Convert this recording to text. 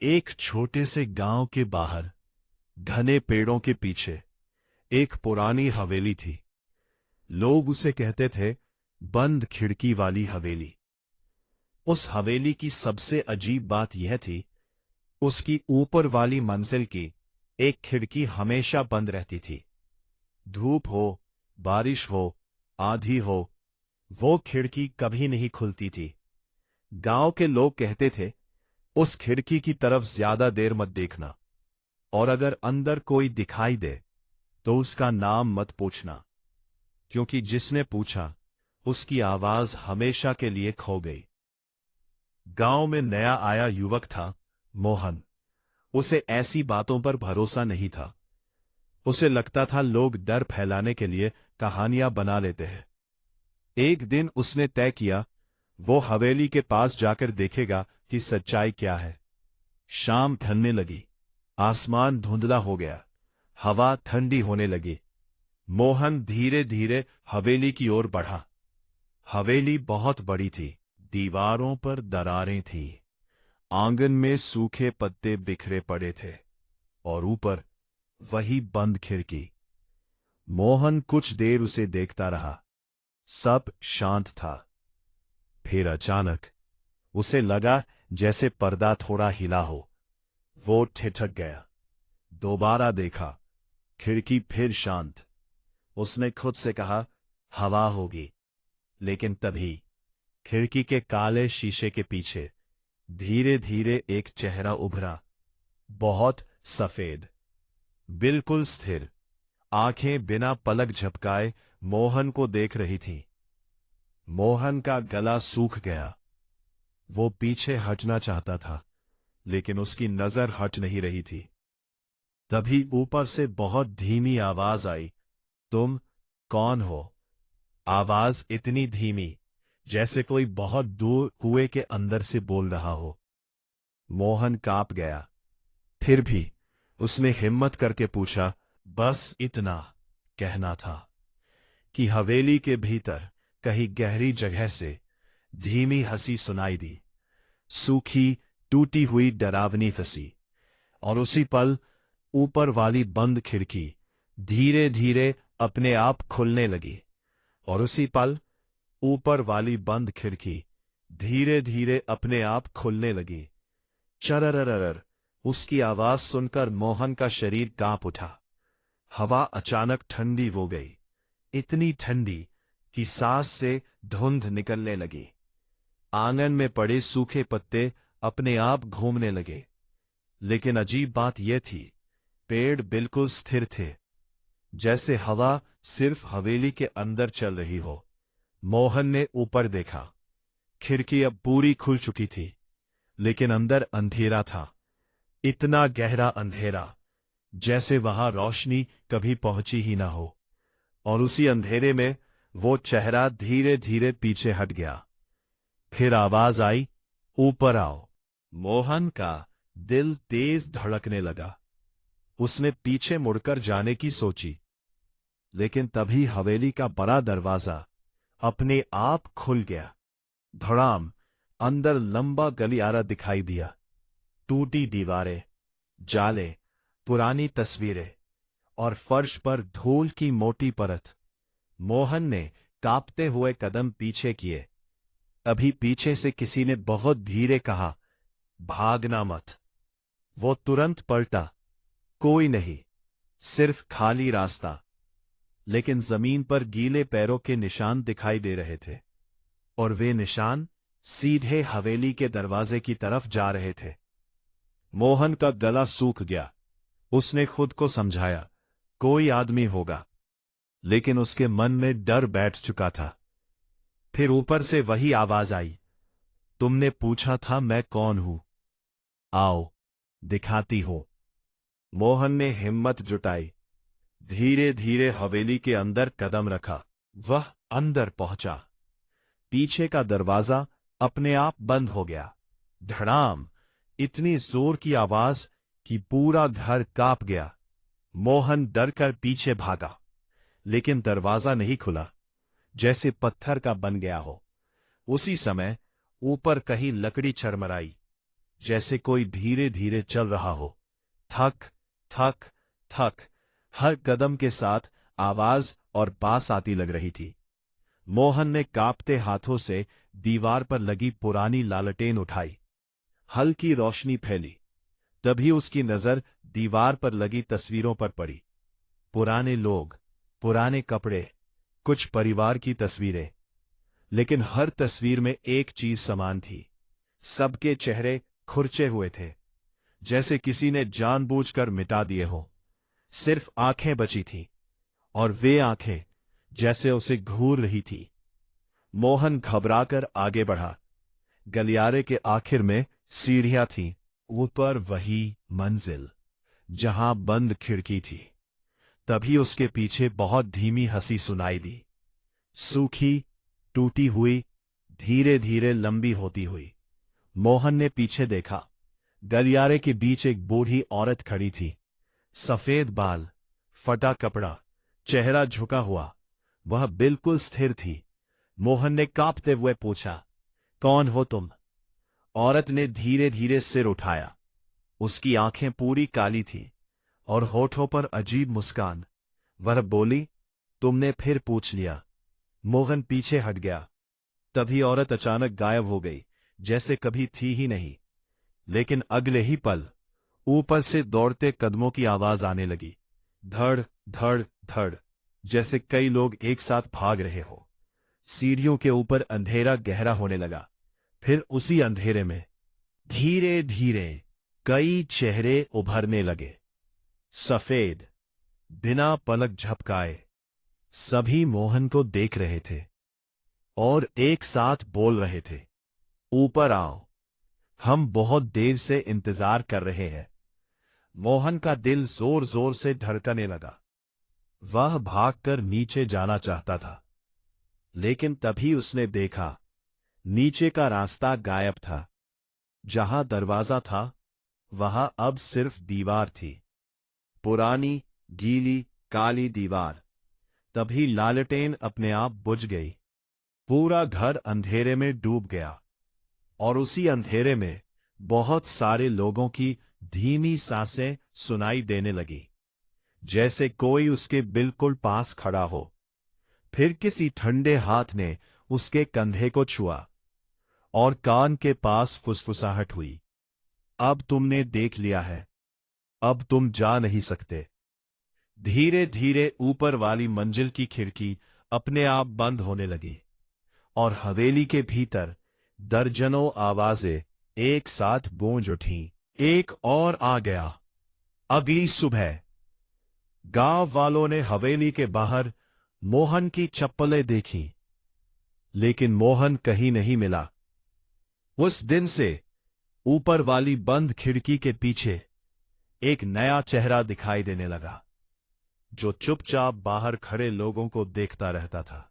एक छोटे से गांव के बाहर घने पेड़ों के पीछे एक पुरानी हवेली थी। लोग उसे कहते थे बंद खिड़की वाली हवेली। उस हवेली की सबसे अजीब बात यह थी, उसकी ऊपर वाली मंजिल की एक खिड़की हमेशा बंद रहती थी। धूप हो, बारिश हो, आंधी हो, वो खिड़की कभी नहीं खुलती थी। गांव के लोग कहते थे, उस खिड़की की तरफ ज्यादा देर मत देखना, और अगर अंदर कोई दिखाई दे तो उसका नाम मत पूछना, क्योंकि जिसने पूछा उसकी आवाज हमेशा के लिए खो गई। गांव में नया आया युवक था, मोहन। उसे ऐसी बातों पर भरोसा नहीं था। उसे लगता था लोग डर फैलाने के लिए कहानियां बना लेते हैं। एक दिन उसने तय किया, वो हवेली के पास जाकर देखेगा कि सच्चाई क्या है। शाम ढलने लगी, आसमान धुंधला हो गया, हवा ठंडी होने लगी। मोहन धीरे धीरे हवेली की ओर बढ़ा। हवेली बहुत बड़ी थी, दीवारों पर दरारें थीं, आंगन में सूखे पत्ते बिखरे पड़े थे, और ऊपर वही बंद खिड़की। मोहन कुछ देर उसे देखता रहा। सब शांत था। फिर अचानक उसे लगा जैसे पर्दा थोड़ा हिला हो। वो ठिठक गया। दोबारा देखा, खिड़की फिर शांत। उसने खुद से कहा, हवा होगी। लेकिन तभी खिड़की के काले शीशे के पीछे धीरे धीरे एक चेहरा उभरा। बहुत सफेद, बिल्कुल स्थिर, आंखें बिना पलक झपकाए मोहन को देख रही थीं। मोहन का गला सूख गया। वो पीछे हटना चाहता था, लेकिन उसकी नजर हट नहीं रही थी। तभी ऊपर से बहुत धीमी आवाज आई, तुम कौन हो? आवाज इतनी धीमी जैसे कोई बहुत दूर कुएं के अंदर से बोल रहा हो। मोहन कांप गया। फिर भी उसने हिम्मत करके पूछा, बस इतना कहना था, कि हवेली के भीतर कहीं गहरी जगह से धीमी हंसी सुनाई दी, सूखी टूटी हुई डरावनी हंसी। और उसी पल ऊपर वाली बंद खिड़की धीरे धीरे अपने आप खुलने लगी। और उसी पल ऊपर वाली बंद खिड़की धीरे धीरे अपने आप खुलने लगी। चररररर, उसकी आवाज सुनकर मोहन का शरीर कांप उठा। हवा अचानक ठंडी हो गई, इतनी ठंडी कि सांस से धुंध निकलने लगी। आंगन में पड़े सूखे पत्ते अपने आप घूमने लगे। लेकिन अजीब बात यह थी, पेड़ बिल्कुल स्थिर थे, जैसे हवा सिर्फ हवेली के अंदर चल रही हो। मोहन ने ऊपर देखा। खिड़की अब पूरी खुल चुकी थी, लेकिन अंदर अंधेरा था, इतना गहरा अंधेरा जैसे वहां रोशनी कभी पहुंची ही ना हो। और उसी अंधेरे में वो चेहरा धीरे धीरे पीछे हट गया। फिर आवाज आई, ऊपर आओ। मोहन का दिल तेज धड़कने लगा। उसने पीछे मुड़कर जाने की सोची, लेकिन तभी हवेली का बड़ा दरवाजा अपने आप खुल गया। धड़ाम, अंदर लंबा गलियारा दिखाई दिया। टूटी दीवारें, जाले, पुरानी तस्वीरें, और फर्श पर धूल की मोटी परत। मोहन ने कांपते हुए कदम पीछे किए। अभी पीछे से किसी ने बहुत धीरे कहा, भागना मत। वो तुरंत पलटा। कोई नहीं, सिर्फ खाली रास्ता। लेकिन जमीन पर गीले पैरों के निशान दिखाई दे रहे थे, और वे निशान सीधे हवेली के दरवाजे की तरफ जा रहे थे। मोहन का गला सूख गया। उसने खुद को समझाया, कोई आदमी होगा, लेकिन उसके मन में डर बैठ चुका था। फिर ऊपर से वही आवाज आई, तुमने पूछा था मैं कौन हूं, आओ दिखाती हो। मोहन ने हिम्मत जुटाई, धीरे धीरे हवेली के अंदर कदम रखा। वह अंदर पहुंचा। पीछे का दरवाजा अपने आप बंद हो गया। धड़ाम, इतनी जोर की आवाज कि पूरा घर कांप गया। मोहन डरकर पीछे भागा, लेकिन दरवाजा नहीं खुला, जैसे पत्थर का बन गया हो। उसी समय ऊपर कहीं लकड़ी चरमराई। जैसे कोई धीरे धीरे चल रहा हो। थक थक थक, हर कदम के साथ आवाज और पास आती लग रही थी। मोहन ने कांपते हाथों से दीवार पर लगी पुरानी लालटेन उठाई। हल्की रोशनी फैली। तभी उसकी नजर दीवार पर लगी तस्वीरों पर पड़ी। पुराने लोग, पुराने कपड़े, कुछ परिवार की तस्वीरें। लेकिन हर तस्वीर में एक चीज समान थी। सबके चेहरे खुरचे हुए थे, जैसे किसी ने जानबूझकर मिटा दिए हों। सिर्फ आंखें बची थीं, और वे आंखें जैसे उसे घूर रही थी। मोहन घबराकर आगे बढ़ा। गलियारे के आखिर में सीढ़ियां थीं, ऊपर वही मंजिल जहां बंद खिड़की थी। तभी उसके पीछे बहुत धीमी हंसी सुनाई दी, सूखी, टूटी हुई, धीरे धीरे लंबी होती हुई। मोहन ने पीछे देखा। गलियारे के बीच एक बूढ़ी औरत खड़ी थी। सफेद बाल, फटा कपड़ा, चेहरा झुका हुआ। वह बिल्कुल स्थिर थी। मोहन ने कांपते हुए पूछा, कौन हो तुम? औरत ने धीरे धीरे सिर उठाया। उसकी आंखें पूरी काली थीं और होठों पर अजीब मुस्कान। वह बोली, तुमने फिर पूछ लिया। मोहन पीछे हट गया। तभी औरत अचानक गायब हो गई, जैसे कभी थी ही नहीं। लेकिन अगले ही पल ऊपर से दौड़ते कदमों की आवाज आने लगी। धड़ धड़ धड़, जैसे कई लोग एक साथ भाग रहे हो। सीढ़ियों के ऊपर अंधेरा गहरा होने लगा। फिर उसी अंधेरे में धीरे धीरे कई चेहरे उभरने लगे। सफेद, बिना पलक झपकाए। सभी मोहन को देख रहे थे और एक साथ बोल रहे थे, ऊपर आओ, हम बहुत देर से इंतजार कर रहे हैं। मोहन का दिल जोर जोर से धड़कने लगा। वह भागकर नीचे जाना चाहता था, लेकिन तभी उसने देखा, नीचे का रास्ता गायब था। जहां दरवाजा था, वहां अब सिर्फ दीवार थी। पुरानी, गीली, काली दीवार। तभी लालटेन अपने आप बुझ गई। पूरा घर अंधेरे में डूब गया, और उसी अंधेरे में बहुत सारे लोगों की धीमी सांसें सुनाई देने लगी, जैसे कोई उसके बिल्कुल पास खड़ा हो। फिर किसी ठंडे हाथ ने उसके कंधे को छुआ और कान के पास फुसफुसाहट हुई, अब तुमने देख लिया है, अब तुम जा नहीं सकते। धीरे धीरे ऊपर वाली मंजिल की खिड़की अपने आप बंद होने लगी, और हवेली के भीतर दर्जनों आवाजें एक साथ गूंज उठीं। एक और आ गया। अगली सुबह गांव वालों ने हवेली के बाहर मोहन की चप्पलें देखीं, लेकिन मोहन कहीं नहीं मिला। उस दिन से ऊपर वाली बंद खिड़की के पीछे एक नया चेहरा दिखाई देने लगा, जो चुपचाप बाहर खड़े लोगों को देखता रहता था।